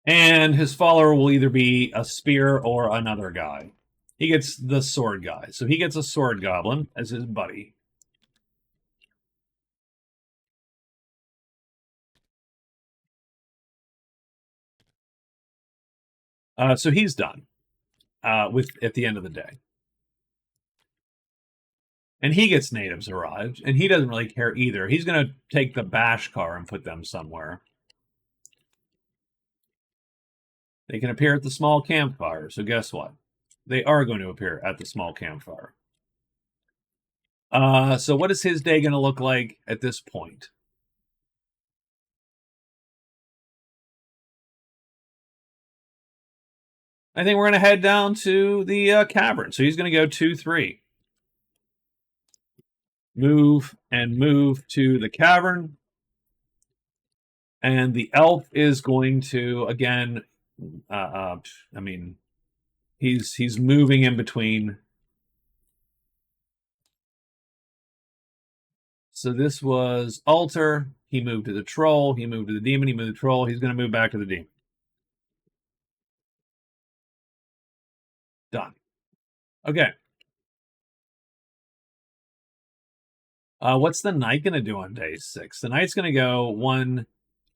And his follower will either be a spear or another guy. He gets the sword guy. So he gets a sword goblin as his buddy. So he's done with at the end of the day. And he gets natives arrived, and he doesn't really care either. He's going to take the bash car and put them somewhere. They can appear at the small campfire. So guess what? They are going to appear at the small campfire. So what is his day going to look like at this point? I think we're going to head down to the cavern. So he's going to go 2-3. Move and move to the cavern. And the elf is going to, again, I mean, he's moving in between. So this was altar. He moved to the troll. He moved to the demon. He moved to the troll. He's going to move back to the demon. Done. Okay. What's the knight going to do on day 6? The knight's going to go 1,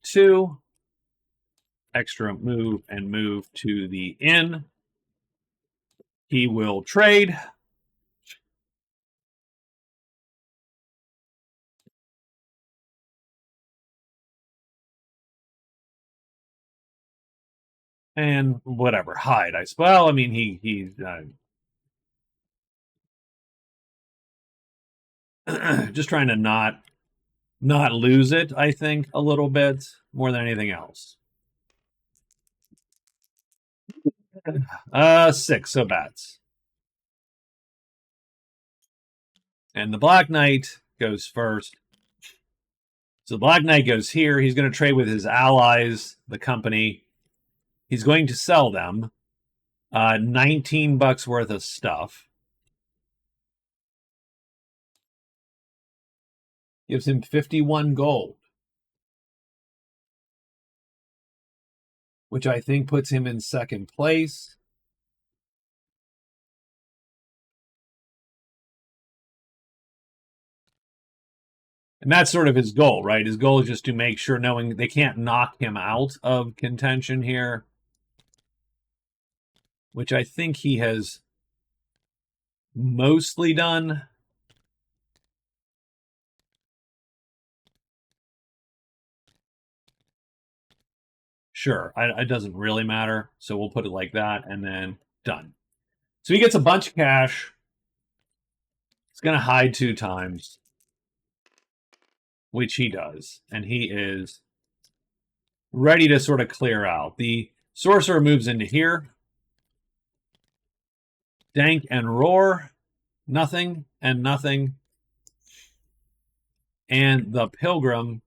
2, extra move and move to the inn. He will trade. And whatever, hide. Well, I mean, he's just trying to not lose it, I think, a little bit more than anything else. 6, so bats. And the Black Knight goes first. So the Black Knight goes here. He's going to trade with his allies, the company. He's going to sell them 19 bucks worth of stuff. Gives him 51 gold, which I think puts him in second place. And that's sort of his goal, right? His goal is just to make sure, knowing they can't knock him out of contention here, which I think he has mostly done. Sure, it doesn't really matter. So we'll put it like that, and then done. So he gets a bunch of cash. It's going to hide 2 times, which he does. And he is ready to sort of clear out. The sorcerer moves into here. Dank and roar. Nothing and nothing. And the pilgrim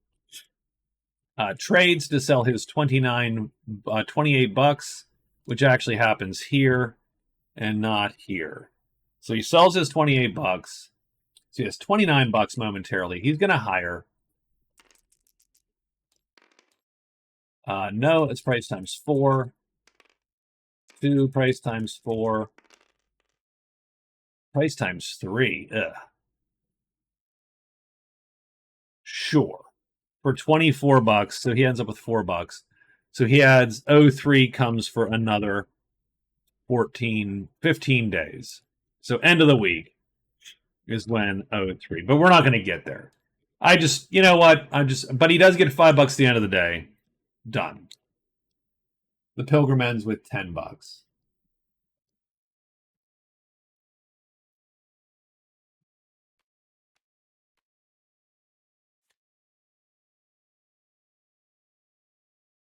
trades to sell his 28 bucks, which actually happens here and not here. So he sells his 28 bucks. So he has 29 bucks momentarily. He's going to hire. No, it's price times 4. 2, price times 4. Price times 3. Ugh. Sure. For 24 bucks. So he ends up with 4 bucks. So he adds 03 comes for another 15 days. So end of the week is when 03. But we're not going to get there. You know what? But he does get $5 at the end of the day. Done. The Pilgrim ends with $10.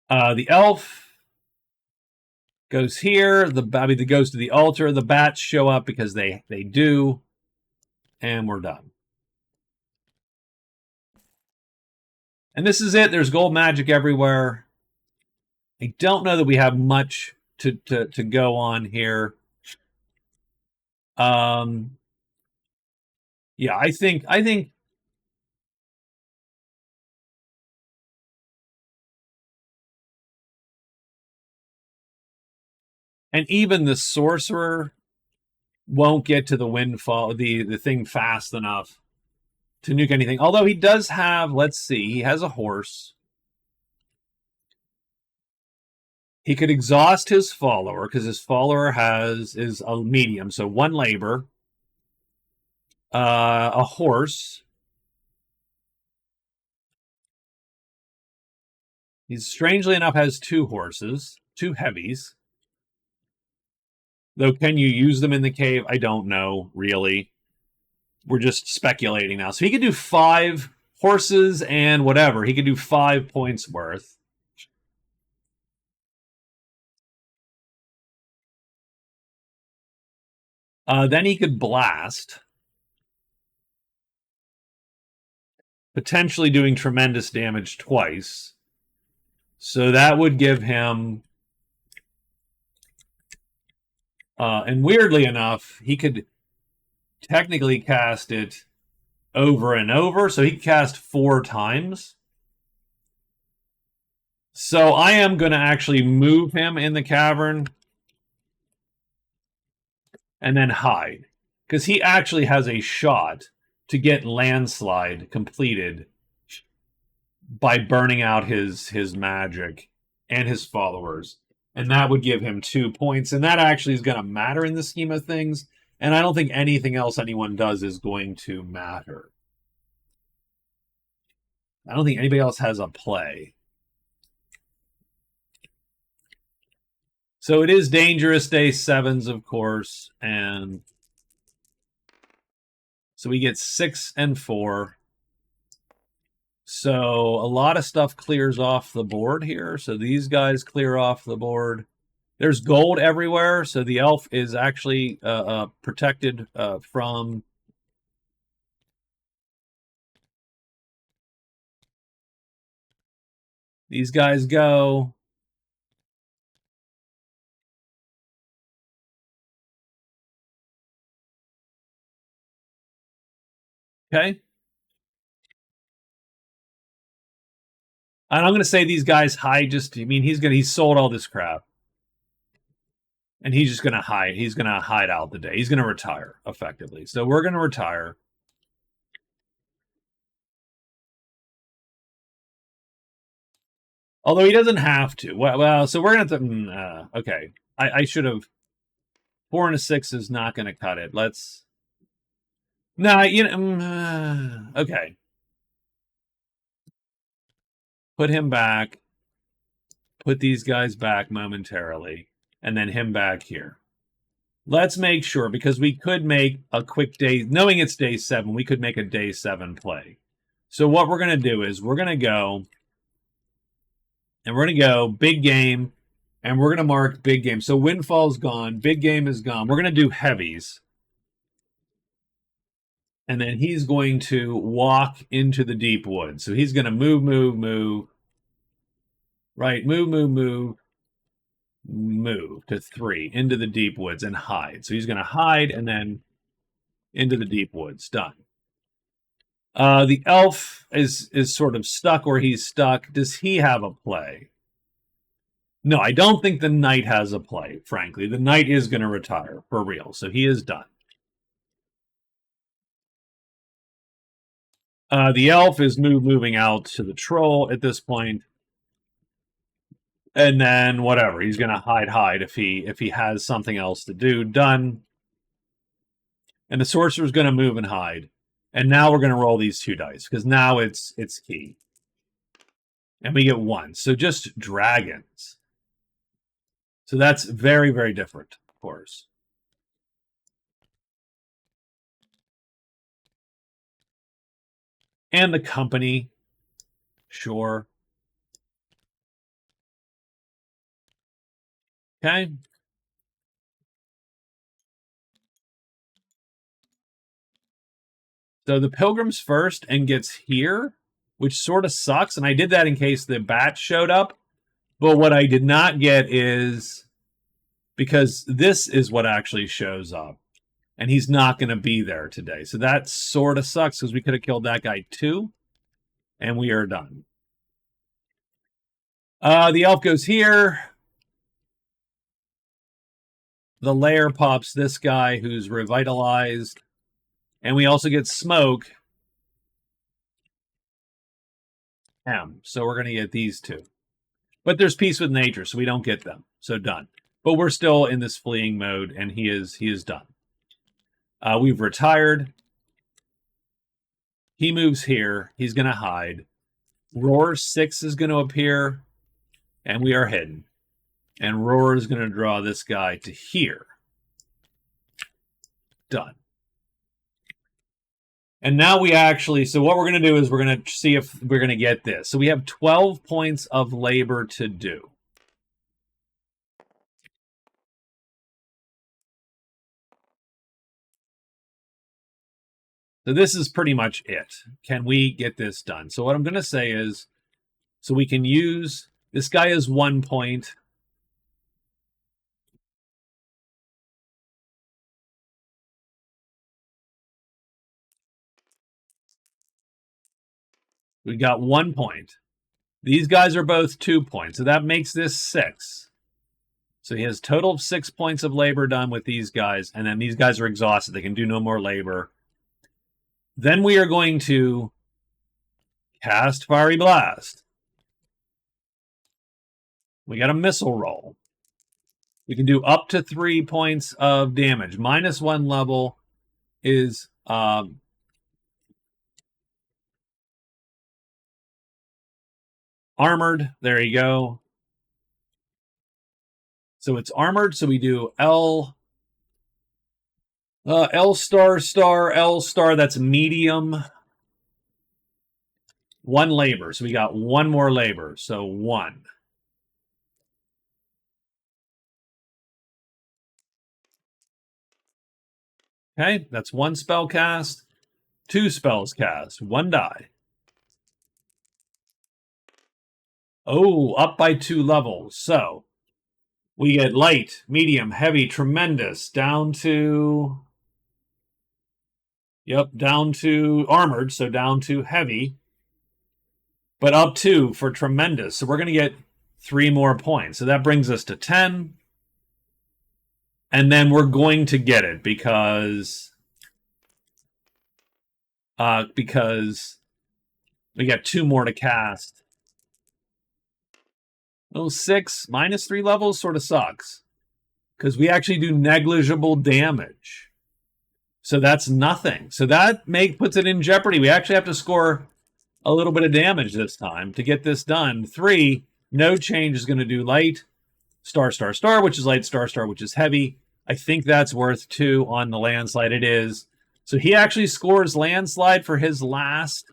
The elf goes here. It goes to the altar. The bats show up because they do, and we're done. And this is it. There's gold magic everywhere. I don't know that we have much to go on here. Yeah, I think and even the sorcerer won't get to the windfall, the thing fast enough to nuke anything. Although he does have, let's see, he has a horse. He could exhaust his follower because his follower is a medium, so 1 labor, a horse. He strangely enough has 2 horses, 2 heavies. Though, can you use them in the cave? I don't know, really. We're just speculating now. So he could do 5 horses and whatever. He could do 5 points worth. Then he could blast, potentially doing tremendous damage twice. So that would give him... and weirdly enough, he could technically cast it over and over. So he could cast 4 times. So I am going to actually move him in the cavern and then hide. Because he actually has a shot to get landslide completed by burning out his magic and his followers. And that would give him 2 points. And that actually is going to matter in the scheme of things. And I don't think anything else anyone does is going to matter. I don't think anybody else has a play. So it is dangerous day 7s, of course. And so we get 6 and 4. So a lot of stuff clears off the board here. So these guys clear off the board. There's gold everywhere. So the elf is actually protected from... These guys go. Okay. And I'm going to say these guys hide just... I mean, he's sold all this crap. And he's just going to hide. He's going to hide out the day. He's going to retire, effectively. So we're going to retire. Although he doesn't have to. Well, so we're going to have to... okay. I should have... 4 and a 6 is not going to cut it. Let's... Nah, okay. Put him back. Put these guys back momentarily. And then him back here. Let's make sure, because we could make a quick day... Knowing it's day 7, we could make a day 7 play. So what we're going to do is we're going to go... And we're going to go big game, and we're going to mark big game. So windfall's gone, big game is gone. We're going to do heavies. And then he's going to walk into the deep woods. So he's going to move. Right, move to 3 into the deep woods and hide. So he's going to hide and then into the deep woods. Done. The elf is sort of stuck where he's stuck. Does he have a play? No, I don't think the knight has a play, frankly. The knight is going to retire, for real. So he is done. The elf is moving out to the troll at this point. And then whatever. He's going to hide if he has something else to do. Done. And the sorcerer's going to move and hide. And now we're going to roll these 2 dice, because now it's key. And we get 1. So just dragons. So that's very, very different, of course. And the company, sure. Okay. So the Pilgrim's first and gets here, which sort of sucks. And I did that in case the bat showed up. But what I did not get is because this is what actually shows up. And he's not going to be there today. So that sort of sucks because we could have killed that guy too. And we are done. The elf goes here. The lair pops this guy who's revitalized. And we also get smoke. So we're going to get these two. But there's peace with nature, so we don't get them. So done. But we're still in this fleeing mode, and he is done. We've retired. He moves here. He's going to hide. Roar 6 is going to appear, and we are hidden. And Roar is going to draw this guy to here. Done. And now we actually, so what we're going to do is we're going to see if we're going to get this. So we have 12 points of labor to do. So this is pretty much it. Can we get this done? So what I'm going to say is, so we can use, this guy is 1 point. We got 1 point. These guys are both 2 points. So that makes this 6. So he has a total of 6 points of labor done with these guys. And then these guys are exhausted. They can do no more labor. Then we are going to cast Fiery Blast. We got a missile roll. We can do up to 3 points of damage. -1 level is armored. There you go. So it's armored. So we do L star star L star. That's medium. 1 labor. So we got 1 more labor. So 1. Okay, that's 1 spell cast. 2 spells cast. 1 die. Oh, up by 2 levels. So we get light, medium, heavy, tremendous, down to... Yep, down to armored, so down to heavy. But up 2 for tremendous. So we're going to get 3 more points. So that brings us to 10. And then we're going to get it because we got 2 more to cast. Oh, 6 -3 levels sort of sucks because we actually do negligible damage. So that's nothing. So that puts it in jeopardy. We actually have to score a little bit of damage this time to get this done. 3, no change is going to do light, star, star, star, which is light, star, star, which is heavy. I think that's worth 2 on the landslide. It is. So he actually scores landslide for his last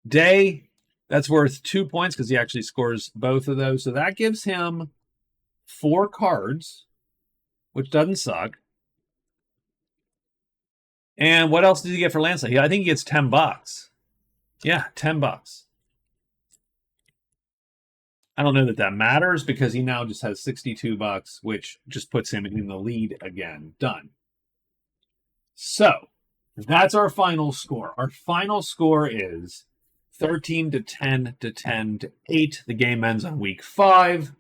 day. That's worth 2 points because he actually scores both of those. So that gives him 4 cards, which doesn't suck. And what else did he get for landslide? I think he gets $10. Yeah, $10. I don't know that that matters because he now just has $62, which just puts him in the lead again. Done. So that's our final score. Our final score is 13 to 10 to 10 to 8. The game ends on week 5.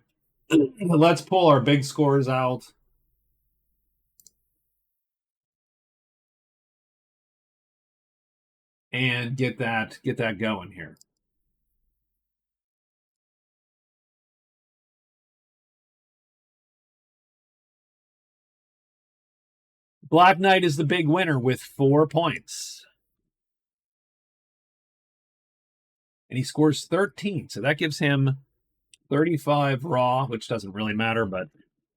Let's pull our big scores out. And get that going here. Black Knight is the big winner with 4 points. and he scores 13. So that gives him 35 raw, which doesn't really matter,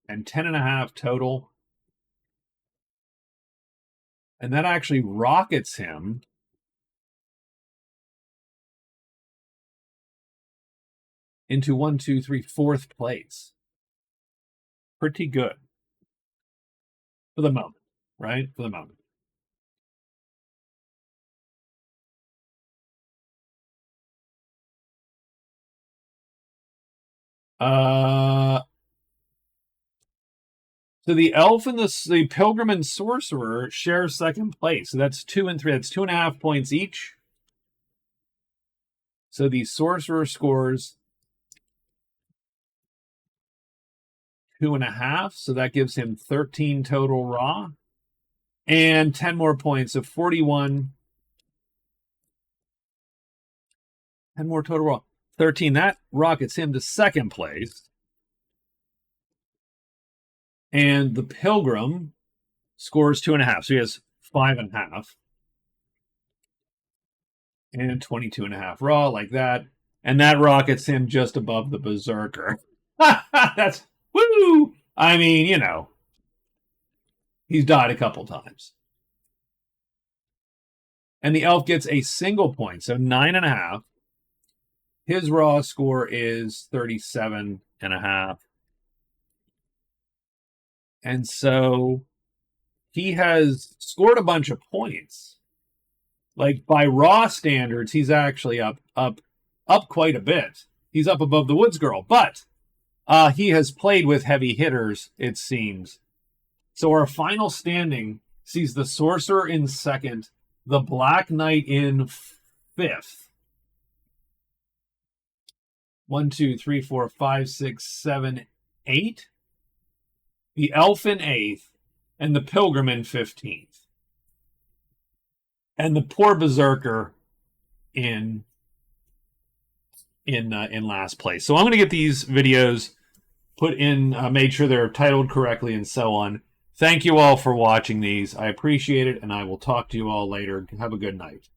and 10.5 total. And that actually rockets him into 4th place. Pretty good. For the moment, right? For the moment. So the elf and the pilgrim and sorcerer share 2nd place. So that's 2 and 3. That's 2.5 points each. So the sorcerer scores 2.5. So that gives him 13 total raw. And 10 more points of 41. 10 more total raw. 13. That rockets him to 2nd place. And the pilgrim scores 2.5. So he has 5.5. And 22.5 raw, like that. And that rockets him just above the berserker. That's woo! I mean, he's died a couple times. And the elf gets a single point, so 9.5. His raw score is 37.5. And so he has scored a bunch of points. Like by raw standards, he's actually up quite a bit. He's up above the Woods Girl, but he has played with heavy hitters, it seems. So our final standing sees the sorcerer in 2nd, the Black Knight in 5th. 1, 2, 3, 4, 5, 6, 7, 8. The elf in 8th, and the pilgrim in 15th. And the poor berserker in last place. So I'm going to get these videos put in, made sure they're titled correctly and so on. Thank you all for watching these. I appreciate it, and I will talk to you all later. Have a good night.